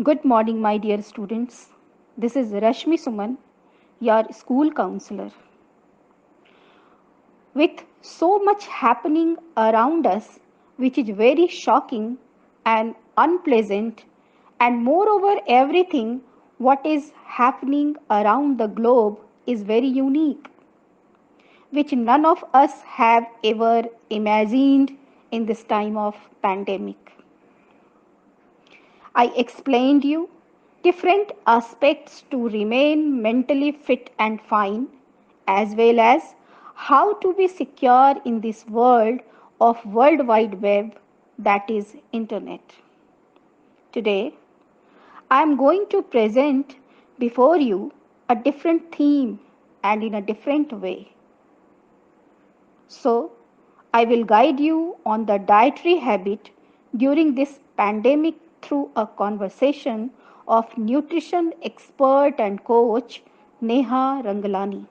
Good morning, my dear students. This is Rashmi Suman, your school counselor. With so much happening around us, which is very shocking and unpleasant, and moreover, everything what is happening around the globe is very unique, which none of us have ever imagined in this time of pandemic. I explained you different aspects to remain mentally fit and fine, as well as how to be secure in this world of World Wide Web, that is Internet. Today, I am going to present before you a different theme and in a different way. So, I will guide you on the dietary habit during this pandemic through a conversation of nutrition expert and coach Neha Rangalani.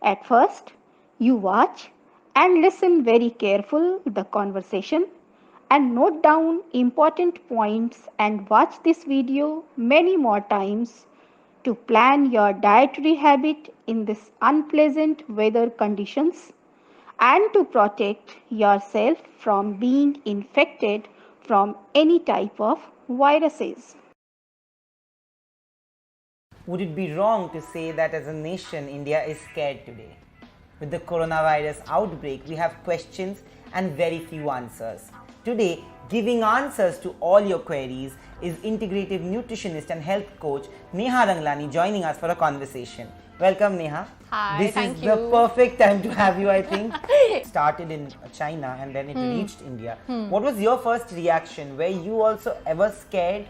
At first, you watch and listen very careful the conversation and note down important points and watch this video many more times to plan your dietary habit in this unpleasant weather conditions and to protect yourself from being infected from any type of viruses. Would it be wrong to say that as a nation, India is scared today? With the coronavirus outbreak, we have questions and very few answers. Today, giving answers to all your queries is integrative nutritionist and health coach Neha Ranglani joining us for a conversation. Welcome, Neha. Hi, this thank is you. the perfect time to have you, I think. Started in China and then it reached India. What was your first reaction? Were you also ever scared?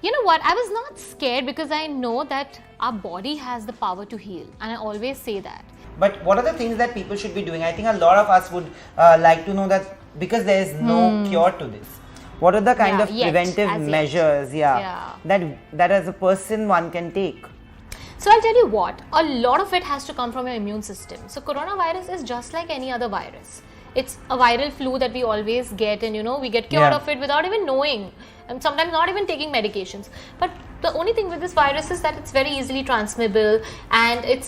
You know what? I was not scared because I know that our body has the power to heal, and I always say that. But what are the things that people should be doing? I think a lot of us would like to know that because there is no cure to this. What are the kind of preventive measures that as a person one can take? So I'll tell you what, a lot of it has to come from your immune system. So coronavirus is just like any other virus. It's a viral flu that we always get, and we get cured of it without even knowing, and sometimes not even taking medications. But the only thing with this virus is that it's very easily transmissible, and it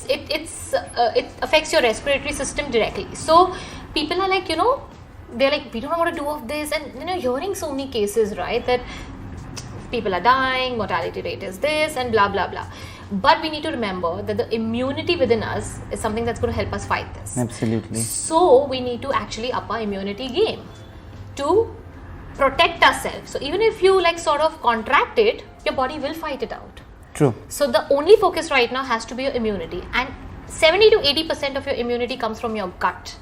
affects your respiratory system directly. So people are like, they're like, we don't know what to do of this, and hearing so many cases, right, that people are dying, mortality rate is this, and blah blah blah. But we need to remember that the immunity within us is something that's going to help us fight this. Absolutely. So we need to actually up our immunity game to protect ourselves. So even if you sort of contract it, your body will fight it out. True. So the only focus right now has to be your immunity, and 70 to 80% of your immunity comes from your gut.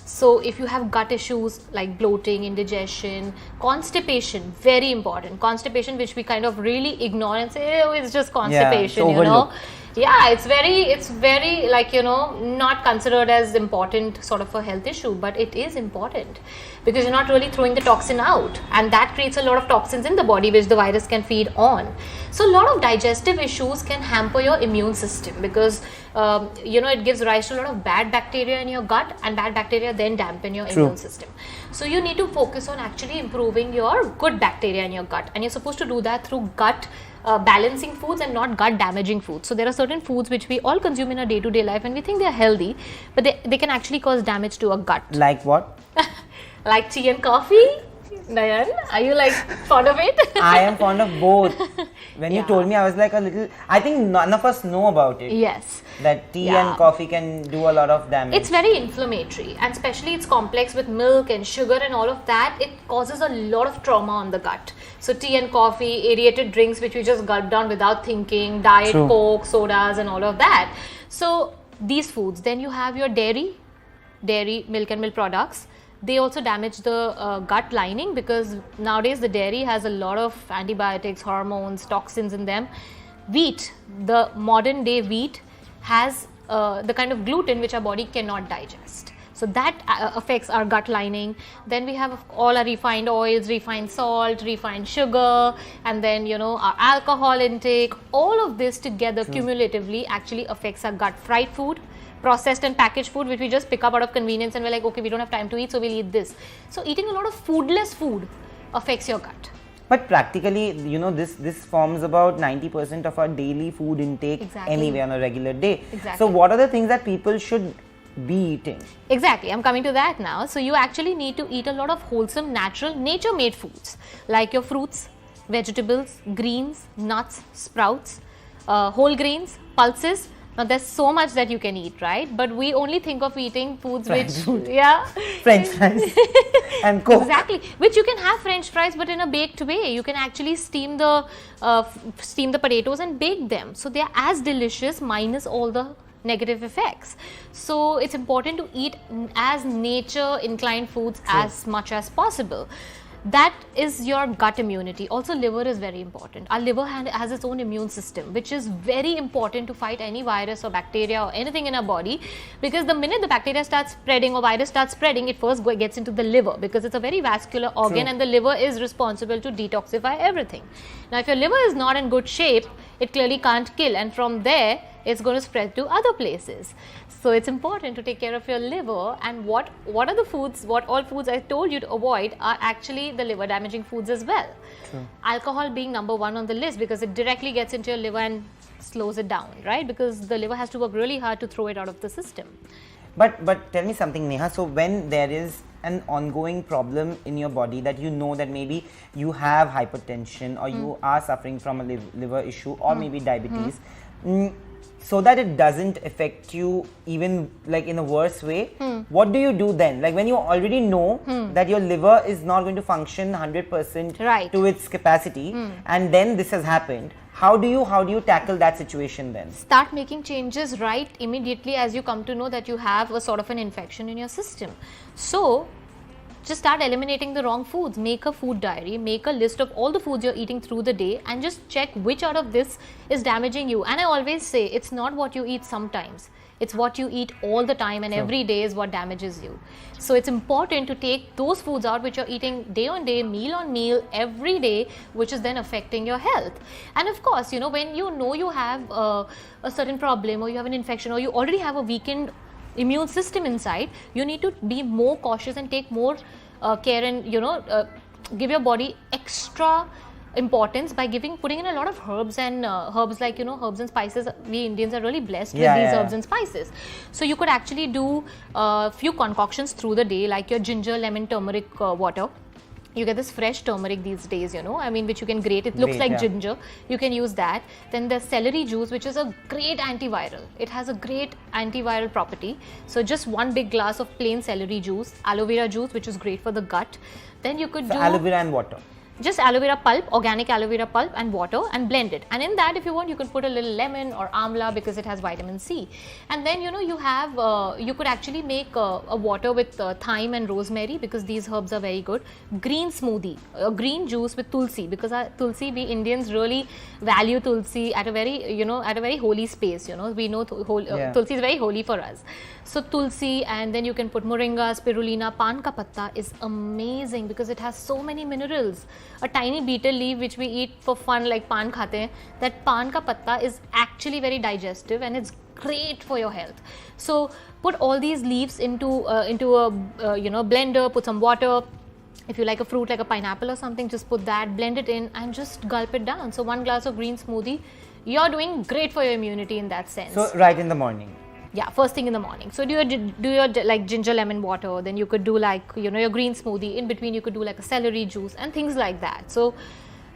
So if you have gut issues like bloating, indigestion, constipation, very important. Constipation, which we kind of really ignore and say, oh, it's just constipation, Yeah, it's very not considered as important sort of a health issue, but it is important because you're not really throwing the toxin out, and that creates a lot of toxins in the body which the virus can feed on. So a lot of digestive issues can hamper your immune system because it gives rise to a lot of bad bacteria in your gut, and bad bacteria then dampen your immune system. So you need to focus on actually improving your good bacteria in your gut, and you're supposed to do that through gut balancing foods and not gut damaging foods. So there are certain foods which we all consume in our day-to-day life and we think they're healthy, but they can actually cause damage to our gut. Like what? Like tea and coffee. Nayan, are you fond of it? I am fond of both. When you told me, I was like a little, I think none of us know about it. Yes. That tea and coffee can do a lot of damage. It's very inflammatory, and especially it's complex with milk and sugar and all of that. It causes a lot of trauma on the gut. So tea and coffee, aerated drinks which we just gulp down without thinking, diet Coke, sodas and all of that. So these foods. Then you have your dairy, milk and milk products. They also damage the gut lining because nowadays the dairy has a lot of antibiotics, hormones, toxins in them. Wheat, the modern day wheat has the kind of gluten which our body cannot digest. So that affects our gut lining. Then we have all our refined oils, refined salt, refined sugar, and then our alcohol intake. All of this together cumulatively actually affects our gut. Fried food, processed and packaged food which we just pick up out of convenience and we're like, okay, we don't have time to eat, so we'll eat this. So eating a lot of foodless food affects your gut. But practically, you know, this forms about 90% of our daily food intake anyway on a regular day. So what are the things that people should be eating? Exactly, I'm coming to that now. So you actually need to eat a lot of wholesome, natural, nature-made foods like your fruits, vegetables, greens, nuts, sprouts, whole grains, pulses. Now there's so much that you can eat, right? But we only think of eating foods French fries and Coke. Exactly, which you can have French fries, but in a baked way. You can actually steam the potatoes and bake them, so they are as delicious minus all the negative effects. So it's important to eat as nature inclined foods as much as possible. That is your gut immunity. Also, liver is very important. Our liver has its own immune system, which is very important to fight any virus or bacteria or anything in our body, because the minute the bacteria starts spreading or virus starts spreading, it first gets into the liver, because it's a very vascular organ and the liver is responsible to detoxify everything. Now, if your liver is not in good shape, it clearly can't kill, and from there it's going to spread to other places. So it's important to take care of your liver. And what are the foods, what all foods I told you to avoid are actually the liver damaging foods as well. True. Alcohol being number one on the list, because it directly gets into your liver and slows it down, right? Because the liver has to work really hard to throw it out of the system. But tell me something, Neha. So when there is an ongoing problem in your body that you know that maybe you have hypertension or you are suffering from a liver issue or maybe diabetes, so that it doesn't affect you even like in a worse way, what do you do then? Like when you already know that your liver is not going to function 100% to its capacity, and then this has happened, how do you tackle that situation then? Start making changes right immediately as you come to know that you have a sort of an infection in your system. So just start eliminating the wrong foods. Make a food diary, make a list of all the foods you're eating through the day, and just check which out of this is damaging you. And I always say, it's not what you eat sometimes, it's what you eat all the time, and every day is what damages you. So it's important to take those foods out which you're eating day on day, meal on meal, every day, which is then affecting your health. And of course, you know, when you know you have a certain problem, or you have an infection, or you already have a weakened immune system inside, you need to be more cautious and take more care, and give your body extra importance by putting in a lot of herbs and herbs and spices. We Indians are really blessed with these herbs and spices. So you could actually do a few concoctions through the day, like your ginger, lemon, turmeric water. You get this fresh turmeric these days, which you can grate. It looks like ginger. You can use that. Then there's celery juice, which is a great antiviral. It has a great antiviral property. So just one big glass of plain celery juice. Aloe vera juice, which is great for the gut. Then you could do aloe vera and water. Just aloe vera pulp, organic aloe vera pulp and water, and blend it. And in that, if you want, you can put a little lemon or amla, because it has vitamin C. And then you could actually make a water with thyme and rosemary, because these herbs are very good. Green smoothie, green juice with tulsi, because tulsi, we Indians really value tulsi at a very holy space. We know tulsi is very holy for us. So tulsi, and then you can put moringa, spirulina. Pan ka patta is amazing because it has so many minerals. A tiny betel leaf which we eat for fun, like pan khate hain, that pan ka patta is actually very digestive and it's great for your health. So put all these leaves into a blender, put some water. If you like a fruit like a pineapple or something, just put that, blend it in and just gulp it down. So one glass of green smoothie, you're doing great for your immunity in that sense. So right in the morning. Yeah, first thing in the morning. So do your like ginger lemon water, then you could do like your green smoothie. In between you could do like a celery juice and things like that. So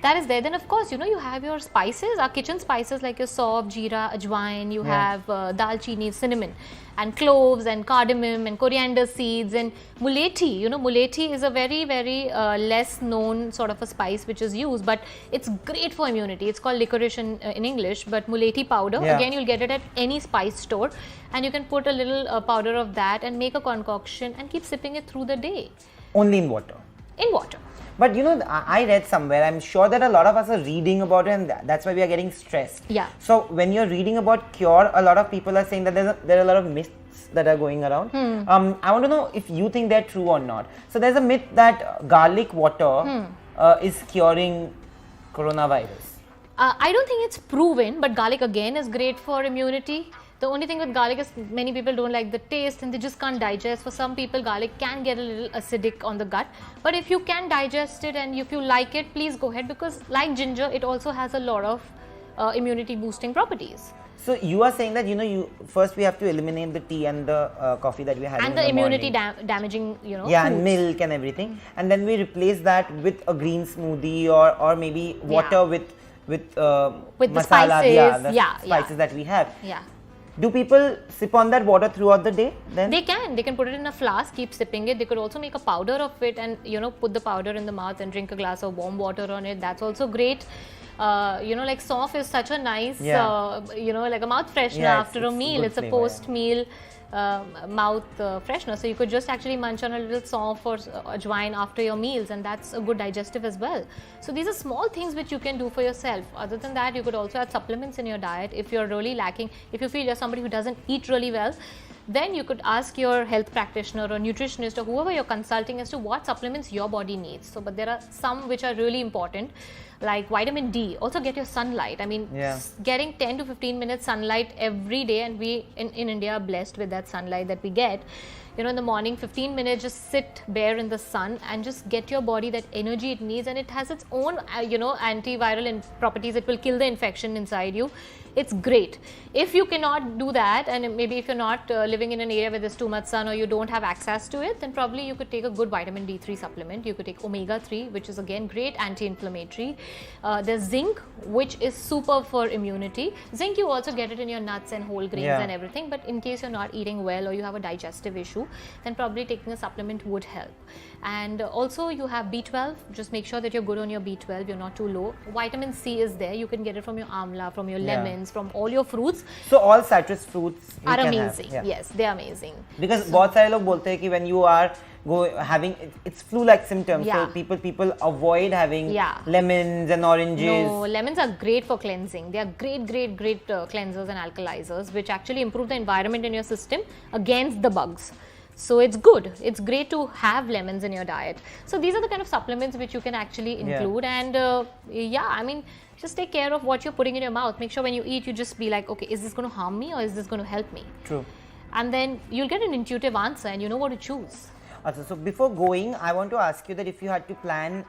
that is there. Then of course you have your spices, our kitchen spices like your sauf, jeera, ajwain. You have dalchini, cinnamon, and cloves and cardamom and coriander seeds and mulethi. Mulethi is a very less known sort of a spice which is used, but it's great for immunity. It's called licorice in English, but mulethi powder, again you'll get it at any spice store, and you can put a little powder of that and make a concoction and keep sipping it through the day. Only in water? In water. But I read somewhere, I'm sure that a lot of us are reading about it, and that's why we are getting stressed. Yeah. So when you're reading about cure, a lot of people are saying that there are a lot of myths that are going around. I want to know if you think they're true or not. So there's a myth that garlic water is curing coronavirus. I don't think it's proven, but garlic again is great for immunity. The only thing with garlic is many people don't like the taste and they just can't digest. For some people, garlic can get a little acidic on the gut. But if you can digest it and if you like it, please go ahead, because like ginger, it also has a lot of immunity boosting properties. So you are saying that, you first we have to eliminate the tea and the coffee that we had And in the immunity morning. damaging, Yeah, foods. and milk and everything, and then we replace that with a green smoothie or maybe water with With the masala, spices, the yeah, spices that we have. Yeah. Do people sip on that water throughout the day then? They can put it in a flask, keep sipping it. They could also make a powder of it and put the powder in the mouth and drink a glass of warm water on it. That's also great. Like Sof is such a nice, like a mouth freshener after a meal. It's a post-meal mouth freshener. So you could just actually munch on a little Sof or ajwain after your meals, and that's a good digestive as well. So these are small things which you can do for yourself. Other than that, you could also add supplements in your diet if you're really lacking. If you feel you're somebody who doesn't eat really well, then you could ask your health practitioner or nutritionist or whoever you're consulting as to what supplements your body needs. So, but there are some which are really important, like vitamin D. Also get your sunlight. I mean, getting 10 to 15 minutes sunlight every day, and we in India are blessed with that sunlight that we get. In the morning, 15 minutes, just sit bare in the sun and just get your body that energy it needs, and it has its own, antiviral properties. It will kill the infection inside you. It's great. If you cannot do that, and maybe if you're not living in an area where there's too much sun or you don't have access to it, then probably you could take a good vitamin D3 supplement. You could take omega-3, which is again great anti-inflammatory. There's zinc, which is super for immunity. Zinc, you also get it in your nuts and whole grains and everything, but in case you're not eating well or you have a digestive issue, then probably taking a supplement would help. And also you have B12. Just make sure that you're good on your B12, you're not too low. Vitamin C is there. You can get it from your amla, from your lemons, from all your fruits. So all citrus fruits are amazing. Yes, they're amazing. Because बहुत सारे लोग बोलते हैं कि when you are having it's flu-like symptoms, so people avoid having lemons and oranges. No, lemons are great for cleansing. They are great cleansers and alkalizers, which actually improve the environment in your system against the bugs. So it's good. It's great to have lemons in your diet. So these are the kind of supplements which you can actually include. And I mean, just take care of what you're putting in your mouth. Make sure when you eat, you just be like, okay, is this going to harm me or is this going to help me? True. And then you'll get an intuitive answer and you know what to choose. So before going, I want to ask you that if you had to plan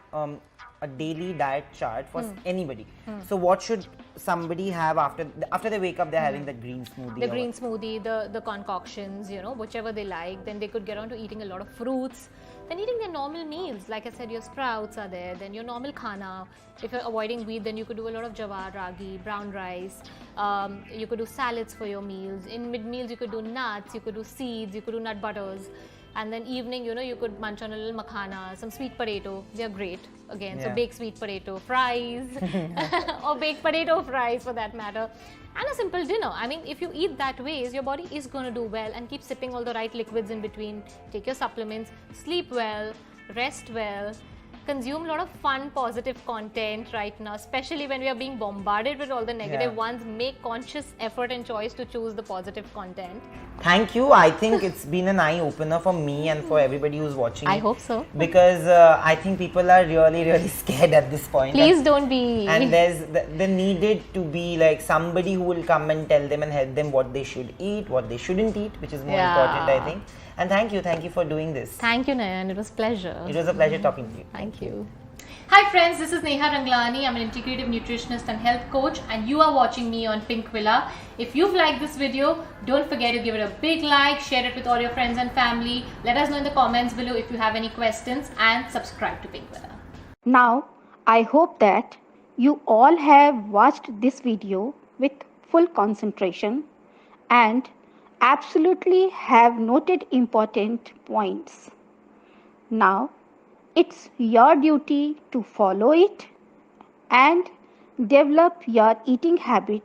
a daily diet chart for anybody, so what should somebody have after they wake up? They're having that green smoothie. The green smoothie, the concoctions, whichever they like. Then they could get on to eating a lot of fruits. Then eating their normal meals. Like I said, your sprouts are there. Then your normal khana. If you're avoiding wheat, then you could do a lot of jawar, ragi, brown rice. You could do salads for your meals. In mid meals, you could do nuts. You could do seeds. You could do nut butters. And then evening, you could munch on a little makhana, some sweet potato. They're great. Again, so baked sweet potato fries or baked potato fries for that matter. And a simple dinner. I mean, if you eat that ways, your body is going to do well, and keep sipping all the right liquids in between. Take your supplements, sleep well, rest well. Consume a lot of fun, positive content right now, especially when we are being bombarded with all the negative ones. Make conscious effort and choice to choose the positive content. Thank you. I think it's been an eye-opener for me and for everybody who's watching. I hope so. Because I think people are really scared at this point. Please don't be. And there needed to be like somebody who will come and tell them and help them what they should eat, what they shouldn't eat, which is more important, I think. And thank you for doing this. Thank you, Nayan. It was a pleasure. It was a pleasure talking to you. Thank you. Hi friends, this is Neha Ranglani. I'm an integrative nutritionist and health coach, and you are watching me on Pink Villa. If you've liked this video, don't forget to give it a big like, share it with all your friends and family. Let us know in the comments below if you have any questions, and subscribe to Pink Villa. Now, I hope that you all have watched this video with full concentration and absolutely have noted important points. Now, it's your duty to follow it and develop your eating habit,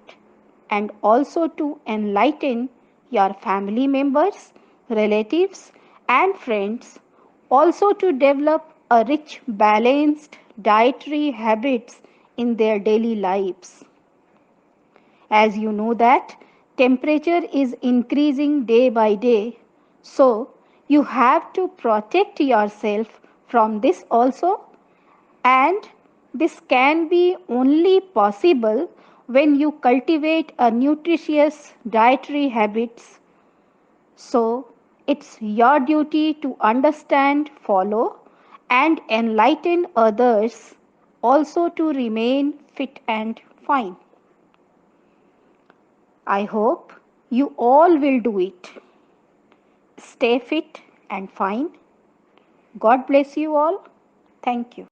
and also to enlighten your family members, relatives, and friends, also to develop a rich, balanced dietary habits in their daily lives. As you know that temperature is increasing day by day, so you have to protect yourself from this also, and this can be only possible when you cultivate a nutritious dietary habits. So it's your duty to understand, follow, and enlighten others also to remain fit and fine. I hope you all will do it. Stay fit and fine. God bless you all. Thank you.